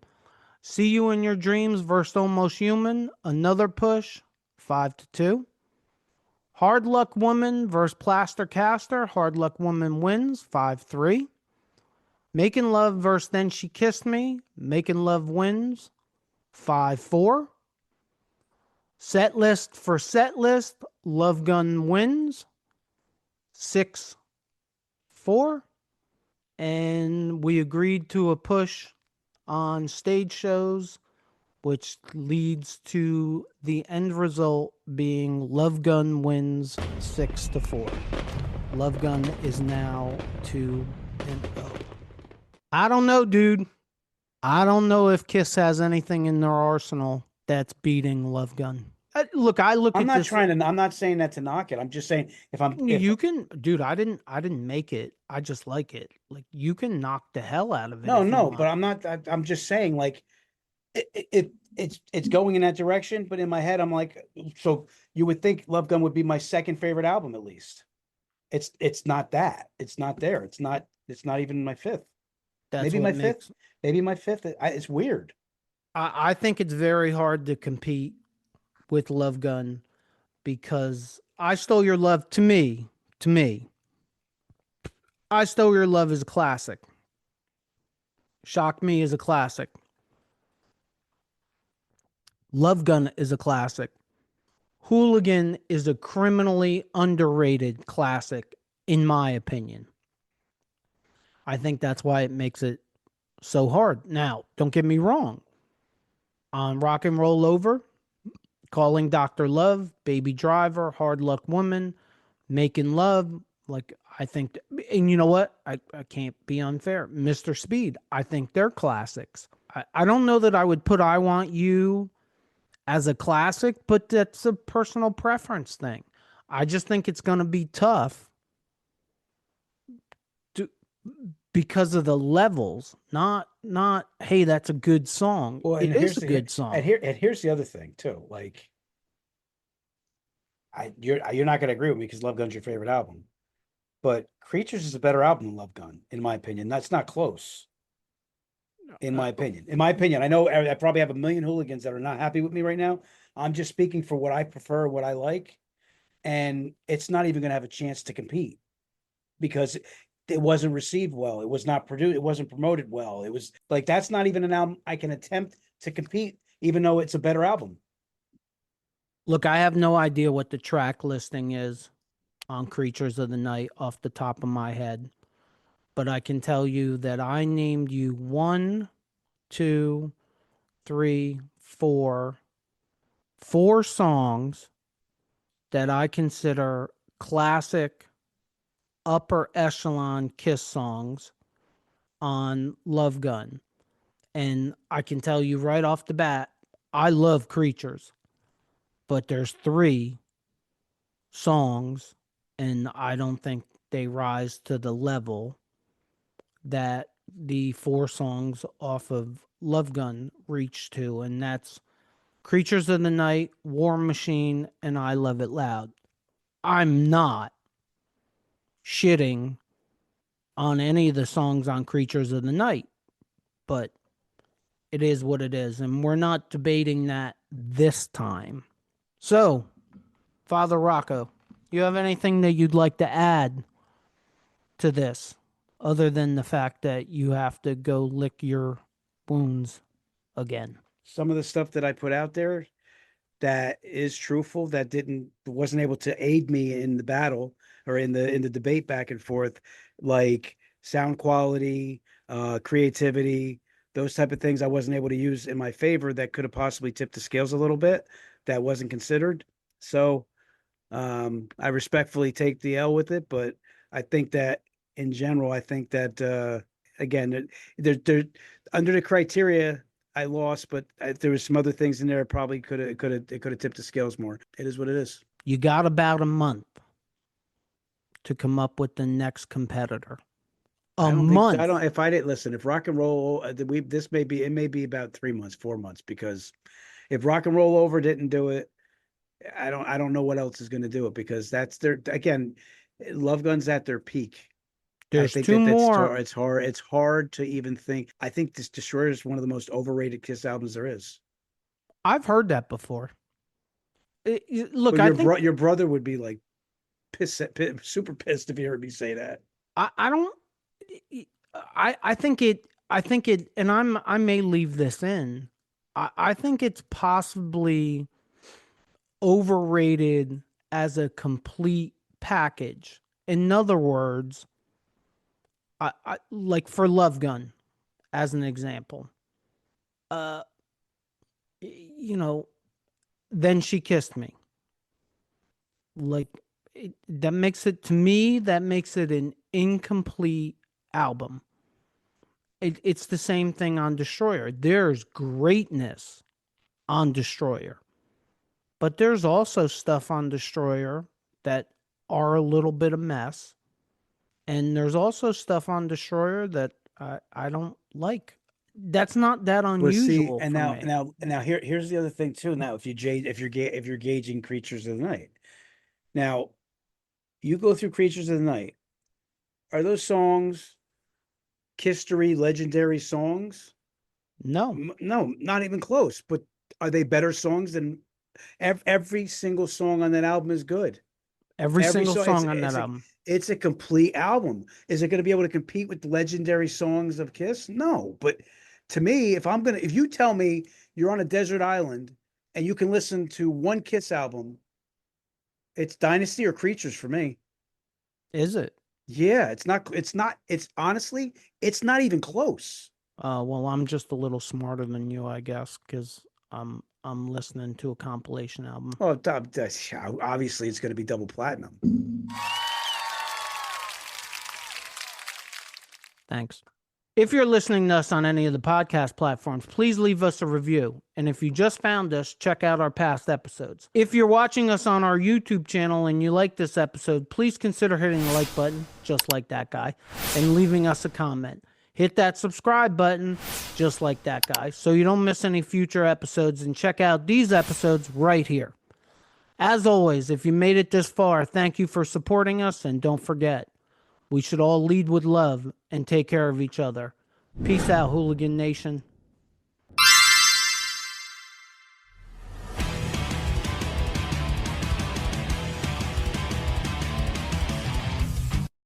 See You in Your Dreams versus Almost Human. Another push. 5-2. Hard Luck Woman versus Plaster Caster. Hard Luck Woman wins. 5-3. Making Love versus Then She Kissed Me. Making Love wins. 5-4. Set List for Set List. Love Gun wins. 6-4. And we agreed to a push on stage shows, which leads to the end result being Love Gun wins 6-4. Love Gun is now 2-0. I don't know, dude. I don't know if KISS has anything in their arsenal that's beating Love Gun. Look, I look I'm at not this. trying to. I'm not saying that to knock it. I'm just saying You can, dude. I didn't make it. I just like it. Like, you can knock the hell out of it. No, but I'm not. I'm just saying, like, it's going in that direction. But in my head, I'm like, so you would think Love Gun would be my second favorite album, at least. It's not that. It's not there. It's not even my fifth. Maybe my fifth. Maybe my fifth. It's weird. I think it's very hard to compete with Love Gun because I Stole Your Love, to me, I Stole Your Love is a classic. Shock Me is a classic. Love Gun is a classic. Hooligan is a criminally underrated classic, in my opinion. I think that's why it makes it so hard. Now, don't get me wrong. On Rock and Roll Over, Calling Dr. Love, Baby Driver, Hard Luck Woman, Making Love, like, I think, and you know what? I can't be unfair. Mr. Speed, I think they're classics. I don't know that I would put I Want You as a classic, but that's a personal preference thing. I just think it's going to be tough because of the levels, not hey, that's a good song. Well, it is a good song. And here's the other thing too. Like, you're not going to agree with me because Love Gun's your favorite album, but Creatures is a better album than Love Gun, in my opinion. That's not close. In my opinion, I know I probably have a million hooligans that are not happy with me right now. I'm just speaking for what I prefer, what I like, and it's not even going to have a chance to compete because it wasn't received well. It was not produced. It wasn't promoted well. It was like, that's not even an album I can attempt to compete, even though it's a better album. Look, I have no idea what the track listing is on Creatures of the Night off the top of my head, but I can tell you that I named you 1, 2, 3, 4 songs that I consider classic upper echelon KISS songs on Love Gun. And I can tell you right off the bat, I love Creatures, but there's 3 songs, and I don't think they rise to the level that the 4 songs off of Love Gun reach to, and that's Creatures of the Night, War Machine, and I Love It Loud. I'm not shitting on any of the songs on Creatures of the Night, but it is what it is, and we're not debating that this time. So, Father Rocco, you have anything that you'd like to add to this, other than the fact that you have to go lick your wounds again? Some of the stuff that I put out there that is truthful, that wasn't able to aid me in the battle or in the debate back and forth, like sound quality, creativity, those type of things I wasn't able to use in my favor that could have possibly tipped the scales a little bit, that wasn't considered. So I respectfully take the L with it, but I think that in general, I think that again, they're under the criteria I lost, but there was some other things in there. Probably could have tipped the scales more. It is what it is. You got about a month to come up with the next competitor. A month. If I didn't listen, if rock and roll, it may be about 3 months, 4 months, because if rock and roll over didn't do it, I don't know what else is going to do it, because that's again, Love Gun's at their peak. There's 2 more. It's hard to even think. I think this Destroyer is one of the most overrated Kiss albums there is. I've heard that before. Look, well, your brother would be like super pissed if he heard me say that. I think it, and I may leave this in. I think it's possibly overrated as a complete package. In other words, I like for Love Gun, as an example. Then She Kissed Me. Like, that makes it an incomplete album. It's the same thing on Destroyer. There's greatness on Destroyer, but there's also stuff on Destroyer that are a little bit of mess. And there's also stuff on Destroyer that I don't like. That's not that unusual. And now here's the other thing too. Now, if you're gauging Creatures of the Night, now you go through Creatures of the Night. Are those songs Kiss-tory legendary songs? No, not even close. But are they better songs than every single song on that album is good? Every single song on that album. It's a complete album. Is it going to be able to compete with the legendary songs of Kiss? No. But to me, if you tell me you're on a desert island and you can listen to one Kiss album, it's Dynasty or Creatures for me. Is it? Yeah, it's honestly, it's not even close. Well, I'm just a little smarter than you, I guess, because I'm listening to a compilation album. Oh, obviously it's going to be double platinum. Thanks. If you're listening to us on any of the podcast platforms, please leave us a review. And if you just found us, check out our past episodes. If you're watching us on our YouTube channel and you like this episode, please consider hitting the like button, just like that guy, and leaving us a comment. Hit that subscribe button, just like that guy, so you don't miss any future episodes, and check out these episodes right here. As always, if you made it this far, thank you for supporting us, and don't forget, we should all lead with love and take care of each other. Peace out, Hooligan Nation.